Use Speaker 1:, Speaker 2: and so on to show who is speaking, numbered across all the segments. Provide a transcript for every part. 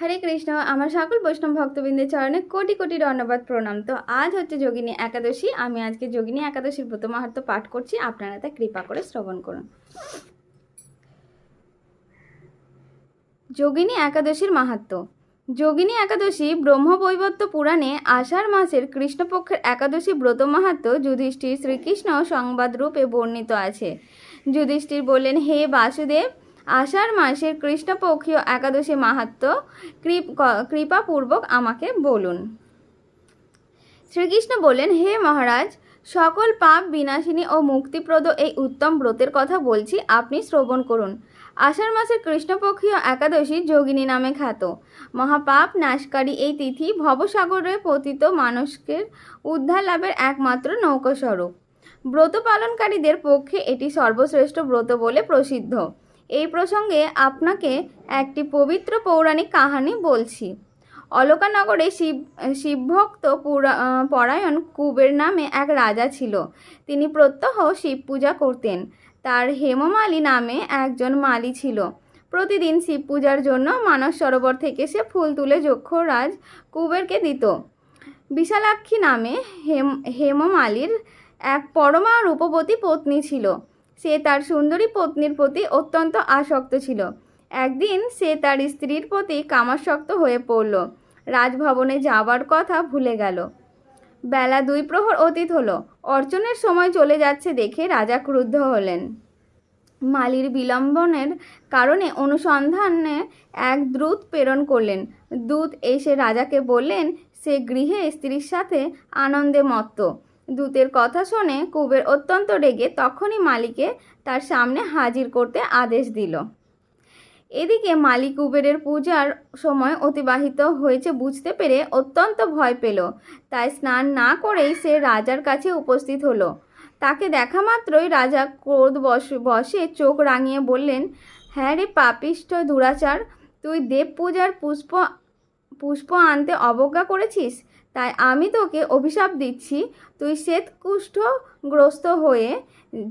Speaker 1: হরে কৃষ্ণ। আমার সকল বৈষ্ণব ভক্তবৃন্দের চরণে কোটি কোটি ধন্যবাদ প্রণাম। তো আজ হচ্ছে যোগিনী একাদশী। আমি আজকে যোগিনী একাদশীর ব্রত মাহাত্ম্য পাঠ করছি, আপনারা তা কৃপা করে শ্রবণ করুন। যোগিনী একাদশীর মাহাত্ম্য। যোগিনী একাদশী ব্রহ্মবৈবর্ত পুরাণে আষাঢ় মাসের কৃষ্ণপক্ষের একাদশী ব্রত মাহাত্ম্য যুধিষ্ঠির শ্রীকৃষ্ণ সংবাদ রূপে বর্ণিত আছে। যুধিষ্ঠির বললেন, হে বাসুদেব, আষাঢ় মাসের কৃষ্ণপক্ষীয় একাদশী মাহাত্ম্য কৃপাপূর্বক আমাকে বলুন। শ্রীকৃষ্ণ বললেন, হে মহারাজ, সকল পাপ বিনাশিনী ও মুক্তিপ্রদ এই উত্তম ব্রতের কথা বলছি, আপনি শ্রবণ করুন। আষাঢ় মাসের কৃষ্ণপক্ষীয় একাদশী যোগিনী নামে খ্যাত। মহাপাপ নাশকারী এই তিথি ভবসাগরে পতিত মানুষকে উদ্ধার লাভের একমাত্র নৌকাস্বরূপ। ব্রত পালনকারীদের পক্ষে এটি সর্বশ্রেষ্ঠ ব্রত বলে প্রসিদ্ধ। এই প্রসঙ্গে আপনাকে একটি পবিত্র পৌরাণিক কাহিনী বলছি। অলকানগরে শিবভক্ত পরায়ণ কুবের নামে এক রাজা ছিল। তিনি প্রত্যহ শিব পূজা করতেন। তার হেমমালী নামে একজন মালী ছিল। প্রতিদিন শিব পূজার জন্য মানস সরোবর থেকে সে ফুল তুলে যক্ষরাজ কুবেরকে দিত। বিশালাক্ষী নামে হেমমালীর এক পরমা রূপবতী পত্নী ছিল। সে তার সুন্দরী পত্নীর প্রতি অত্যন্ত আসক্ত ছিল। একদিন সে তার স্ত্রীর প্রতি কামাসক্ত হয়ে পড়ল। রাজভবনে যাবার কথা ভুলে গেল। বেলা 2 প্রহর অতীত হলো। অর্চনের সময় চলে যাচ্ছে দেখে রাজা ক্রুদ্ধ হলেন। মালির বিলম্বনের কারণে অনুসন্ধানে এক দূত প্রেরণ করলেন। দূত এসে রাজাকে বললেন সে গৃহে স্ত্রীর সাথে আনন্দে মত্ত। দূতের কথা শুনে কুবের অত্যন্ত রেগে তখনই মালিকে তার সামনে হাজির করতে আদেশ দিল। এদিকে মালি কুবেরের পূজার সময় অতিবাহিত হয়েছে বুঝতে পেরে অত্যন্ত ভয় পেল। তাই স্নান না করেই সে রাজার কাছে উপস্থিত হলো। তাকে দেখা মাত্রই রাজা ক্রোধ বশে চোখ রাঙিয়ে বললেন, হ্যাঁ রে পাপিষ্ঠ দুরাচার, তুই দেব পূজার পুষ্প আনতে অবজ্ঞা করেছিস। তাই আমি তোকে অভিশাপ দিচ্ছি, তুই শ্বেতকুষ্ঠগ্রস্ত হয়ে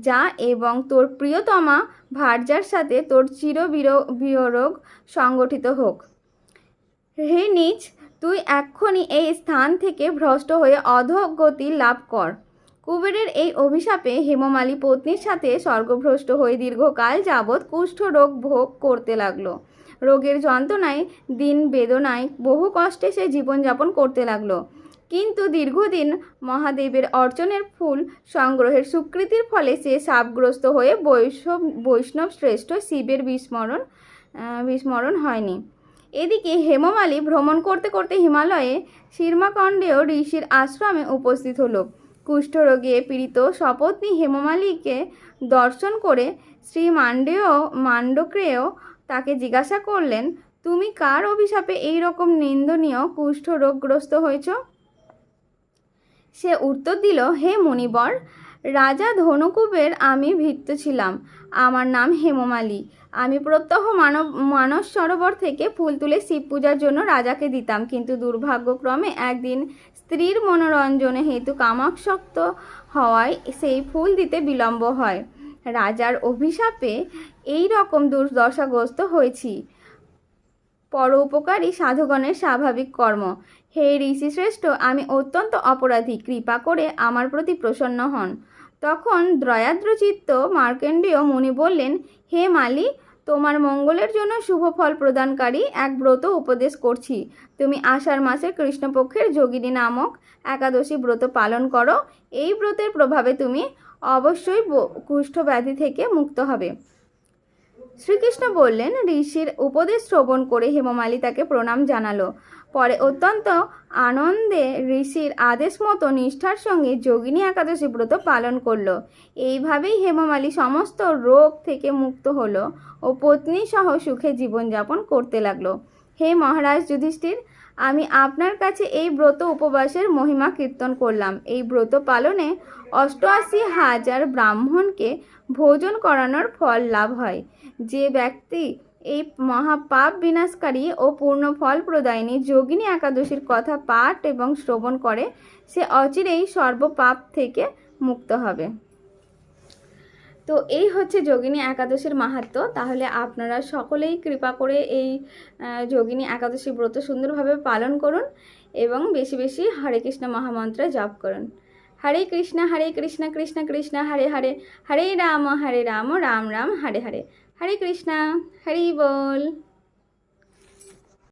Speaker 1: যা এবং তোর প্রিয়তমা ভার্যার সাথে তোর বিয়োগ সংগঠিত হোক। হে নীচ, তুই এক্ষুনি এই স্থান থেকে ভ্রষ্ট হয়ে অধোগতি লাভ কর। কুবেরের এই অভিশাপে হেমমালী পত্নীর সাথে স্বর্গভ্রষ্ট হয়ে দীর্ঘকাল যাবৎ কুষ্ঠরোগ ভোগ করতে লাগলো। রোগের যন্ত্রণায় দিন বেদনায় বহু কষ্টে সে জীবনযাপন করতে লাগলো। কিন্তু দীর্ঘদিন মহাদেবের অর্চনের ফুল সংগ্রহের স্বীকৃতির ফলে সে শাপগ্রস্ত হয়ে বৈষ্ণব শ্রেষ্ঠ শিবের বিস্মরণ হয়নি। এদিকে হেমমালী ভ্রমণ করতে করতে হিমালয়ে শীর্মাকণ্ডেয় ঋষির আশ্রমে উপস্থিত হলো। কুষ্ঠরোগে পীড়িত সপত্নী হেমমালীকে দর্শন করে শ্রী মান্ডক্রেয় তাকে জিজ্ঞাসা করলেন, তুমি কার অভিশাপে এই রকম নিন্দনীয় কুষ্ঠরোগগ্রস্ত হয়েছ? সে উত্তর দিল, হে মুনিবর, রাজা ধনুকুবের আমি ভৃত্য ছিলাম। আমার নাম হেমমালী। আমি প্রত্যহ মানস সরোবর থেকে ফুল তুলে শিব পূজার জন্য রাজাকে দিতাম। কিন্তু দুর্ভাগ্যক্রমে একদিন স্ত্রীর মনোরঞ্জনে হেতু কামাসক্ত হওয়ায় সেই ফুল দিতে বিলম্ব হয়। রাজার অভিশাপে এই রকম দুর্দশাগ্রস্ত হয়েছি। পরোপকারী সাধুগণের স্বাভাবিক কর্ম। হে ঋষিশ্রেষ্ঠ, আমি অত্যন্ত অপরাধী, কৃপা করে আমার প্রতি প্রসন্ন হন। তখন দয়াদ্রচিত্ত মার্কেন্ডীয় মুনি বললেন, হে মালি, তোমার মঙ্গলের জন্য শুভ ফল প্রদানকারী এক ব্রত উপদেশ করছি। তুমি আষাঢ় মাসের কৃষ্ণপক্ষের যোগিনী নামক একাদশী ব্রত পালন করো। এই ব্রতের প্রভাবে তুমি অবশ্যই কুষ্ঠব্যাধি থেকে মুক্ত হবে। শ্রীকৃষ্ণ বললেন, ঋষির উপদেশ শ্রবণ করে হেমমালী তাকে প্রণাম জানালো। পরে অত্যন্ত আনন্দে ঋষির আদেশ মতো নিষ্ঠার সঙ্গে যোগিনী একাদশী ব্রত পালন করলো। এইভাবেই হেমমালী সমস্ত রোগ থেকে মুক্ত হলো ও পত্নী সহ সুখে জীবনযাপন করতে লাগলো। হে মহারাজ যুধিষ্ঠির, আমি আপনার কাছে এই ব্রত উপবাসের মহিমা কীর্তন করলাম। এই ব্রত পালনে 88,000 ব্রাহ্মণকে ভোজন করানোর ফল লাভ হয়। যে ব্যক্তি এই মহাপাপ বিনাশকারী ও পূর্ণ ফল প্রদায়িনী যোগিনী একাদশীর কথা পাঠ এবং শ্রবণ করে সে অচিরেই সর্বপাপ থেকে মুক্ত হবে। তো তো এই হচ্ছে যোগিনী একাদশীর মাহাত্ম্য। তাহলে আপনারা সকলেই কৃপা করে এই যোগিনী একাদশী ব্রত সুন্দরভাবে পালন করুন এবং বেশি বেশি হরে কৃষ্ণ মহামন্ত্র জপ করুন। হরে কৃষ্ণ কৃষ্ণ কৃষ্ণ হরে হরে, হরে রাম রাম রাম হরে হরে, হরে কৃষ্ণ, হরি বল।